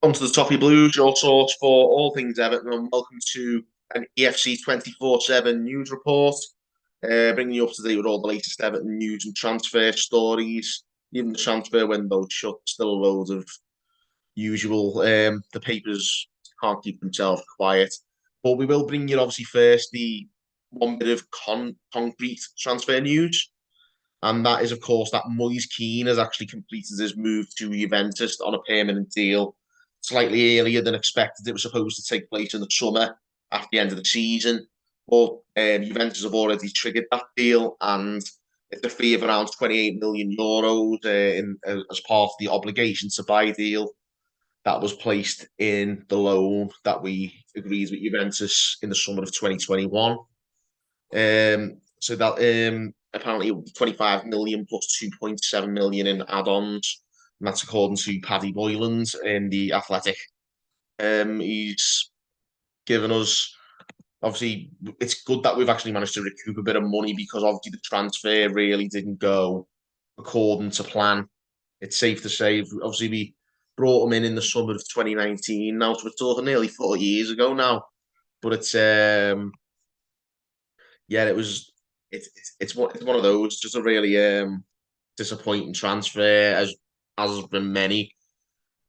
On to the Toffee Blues, your source for all things Everton, and welcome to an EFC 24/7 news report, bringing you up to date with all the latest Everton news and transfer stories. Even the transfer window shut, still a load of usual. The papers can't keep themselves quiet, but we will bring you obviously first the one bit of concrete transfer news, and that is, of course, that Kean has actually completed his move to Juventus on a permanent deal slightly earlier than expected. It was supposed to take place in the summer after the end of the season, but Juventus have already triggered that deal, and it's a fee of around 28 million euros as part of the obligation to buy deal that was placed in the loan that we agreed with Juventus in the summer of 2021. So that apparently 25 million plus 2.7 million in add-ons. And that's according to Paddy Boyland in the Athletic. He's given us, obviously, it's good that we've actually managed to recoup a bit of money, because obviously the transfer really didn't go according to plan. It's safe to say, obviously, we brought him in the summer of 2019 now, so we're talking nearly 4 years ago now. But yeah, it's one of those, just a really disappointing transfer, as has been many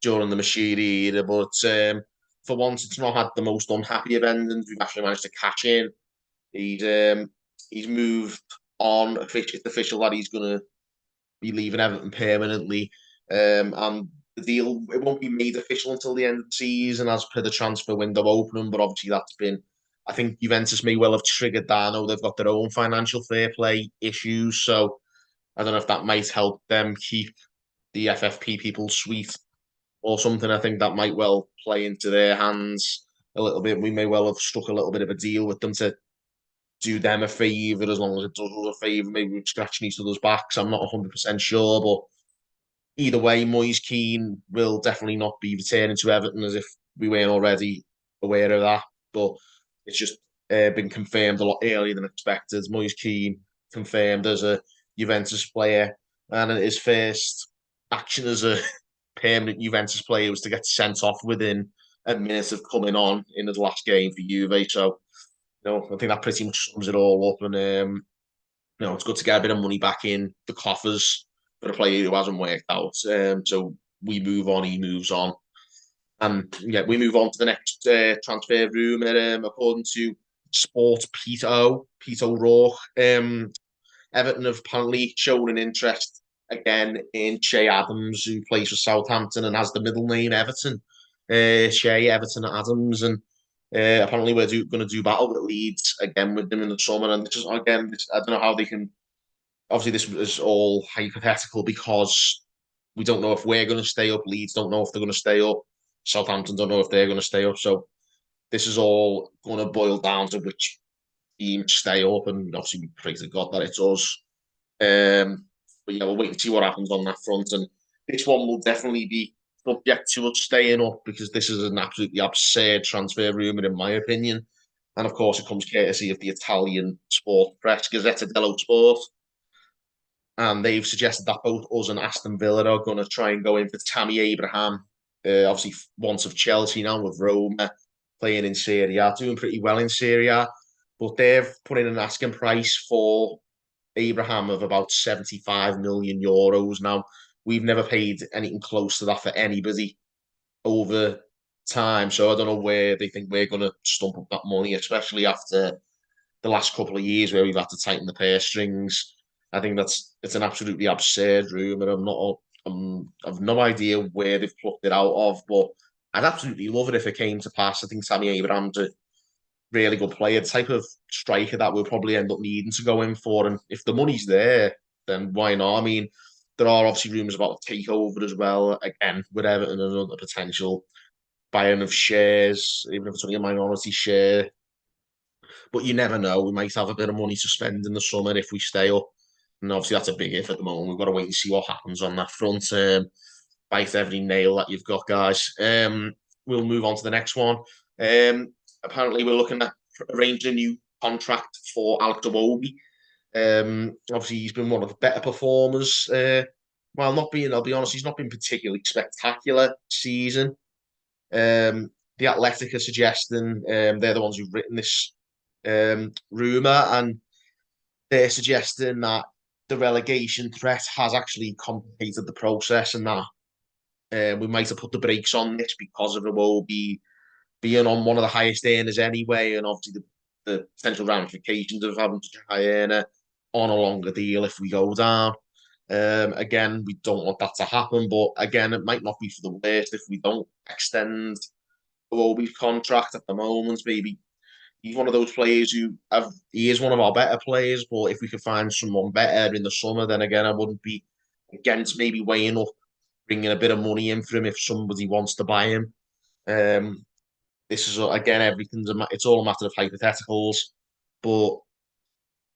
during the Machiri era. But for once, it's not had the most unhappy of endings. We've actually managed to catch in. He's moved on. It's official that he's going to be leaving Everton permanently, and the deal, it won't be made official until the end of the season, as per the transfer window opening. But obviously, that's been, I think Juventus may well have triggered that. I know they've got their own financial fair play issues, so I don't know if that might help them keep the FFP people sweet or something. I think that might well play into their hands a little bit. We may well have struck a little bit of a deal with them to do them a favour, as long as it does us a favour. Maybe we're scratching each other's backs. I'm not 100% sure, but either way, Kean will definitely not be returning to Everton, as if we weren't already aware of that. But it's just been confirmed a lot earlier than expected. Kean confirmed as a Juventus player, and his first action as a permanent Juventus player was to get sent off within a minute of coming on in his last game for Juve. So, I think that pretty much sums it all up. And it's good to get a bit of money back in the coffers for a player who hasn't worked out. So we move on, he moves on. And yeah, we move on to the next transfer rumour. According to Sport Peter O'Rourke, Everton have apparently shown an interest again in Che Adams, who plays for Southampton and has the middle name Everton. Che Everton Adams, and apparently we're going to do battle with Leeds again with them in the summer. And just again, I don't know how they can. Obviously, this is all hypothetical, because we don't know if we're going to stay up. Leeds don't know if they're going to stay up. Southampton don't know if they're going to stay up. So this is all going to boil down to which team stay up, and obviously we pray to God that it's us. But yeah, we'll wait and see what happens on that front. And this one will definitely be subject to us staying up, because this is an absolutely absurd transfer rumour, in my opinion. And of course, it comes courtesy of the Italian sport press, Gazzetta dello Sport. And they've suggested that both us and Aston Villa are going to try and go in for Tammy Abraham. Obviously, once of Chelsea, now with Roma, playing in Serie A, doing pretty well in Serie A. But they've put in an asking price for Abraham of about 75 million euros. Now, we've never paid anything close to that for anybody over time. So I don't know where they think we're going to stump up that money, especially after the last couple of years where we've had to tighten the purse strings. I think it's an absolutely absurd rumor. I've no idea where they've plucked it out of, but I'd absolutely love it if it came to pass. I think Tammy Abraham's a really good player, the type of striker that we'll probably end up needing to go in for. And if the money's there, then why not? I mean, there are obviously rumours about a takeover as well, again, with Everton and another potential buying of shares, even if it's only a minority share. But you never know. We might have a bit of money to spend in the summer if we stay up. And obviously, that's a big if at the moment. We've got to wait and see what happens on that front. Bite every nail that you've got, guys. We'll move on to the next one. Apparently, we're looking at arranging a new contract for Alex Iwobi. Obviously, he's been one of the better performers. While not being, I'll be honest, he's not been particularly spectacular this season. The Athletic are suggesting they're the ones who've written this rumour, and they're suggesting that the relegation threat has actually complicated the process, and that we might have put the brakes on this because of Iwobi being on one of the highest earners anyway, and obviously the potential ramifications of having such a high earner on a longer deal if we go down. Again, we don't want that to happen, but again, it might not be for the worst if we don't extend Iwobi's contract at the moment. Maybe he's one of those players he is one of our better players, but if we could find someone better in the summer, then again, I wouldn't be against maybe weighing up bringing a bit of money in for him if somebody wants to buy him. Um, this is again, it's all a matter of hypotheticals, but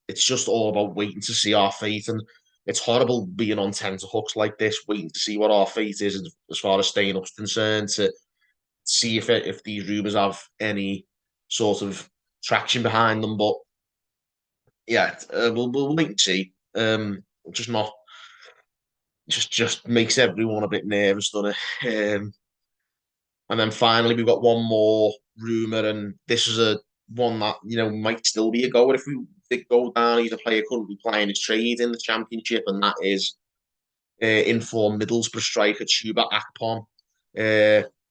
it's just all about waiting to see our fate. And it's horrible being on tenterhooks like this, waiting to see what our fate is as far as staying up is concerned, to see if these rumours have any sort of traction behind them. But yeah, we'll wait and see. Just not just makes everyone a bit nervous, doesn't it? And then finally, we've got one more rumor, and this is a one that might still be a goer if we did go down. He's a player currently playing his trade in the Championship, and that is informed Middlesbrough striker Chuba Akpom.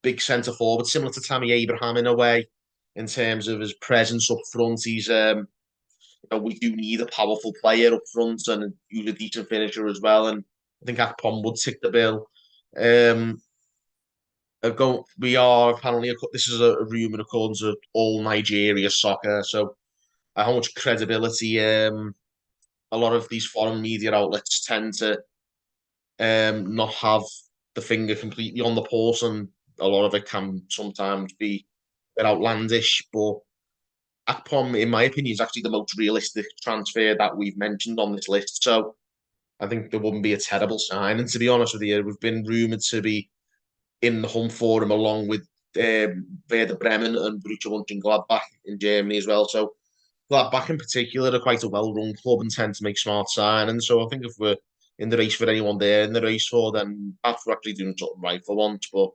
Big centre forward, similar to Tammy Abraham in a way, in terms of his presence up front. We do need a powerful player up front and he's a decent finisher as well. And I think Akpom would tick the bill. We are apparently, this is a rumour according to all Nigeria soccer. So how much credibility a lot of these foreign media outlets tend to not have the finger completely on the pulse, and a lot of it can sometimes be a bit outlandish. But Akpom, in my opinion, is actually the most realistic transfer that we've mentioned on this list. So I think there wouldn't be a terrible sign. And to be honest with you, we've been rumoured to be in the hunt for him along with Werder Bremen and Borussia Mönchengladbach in Germany as well. So Gladbach in particular are quite a well-run club and tend to make smart signings. So I think if we're in the race for anyone there in the race for, then perhaps we're actually doing something right for once. But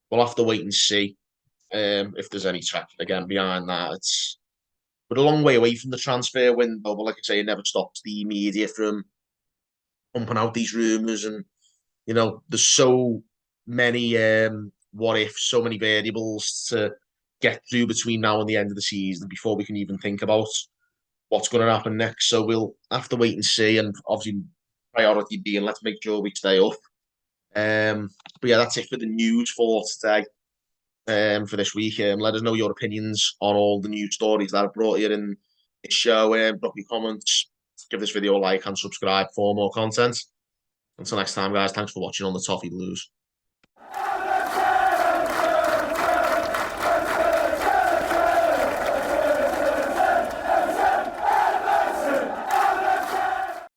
we'll have to wait and see if there's any traction again behind that. We're a long way away from the transfer window, but like I say, it never stops the media from pumping out these rumours, and there's so many what if, so many variables to get through between now and the end of the season before we can even think about what's going to happen next. So we'll have to wait and see, and obviously priority being let's make sure we stay up. But yeah, that's it for the news for today. For this week, let us know your opinions on all the news stories that I've brought here in this show. Drop your comments, give this video a like, and subscribe for more content. Until next time, guys, thanks for watching on the Toffee Blues.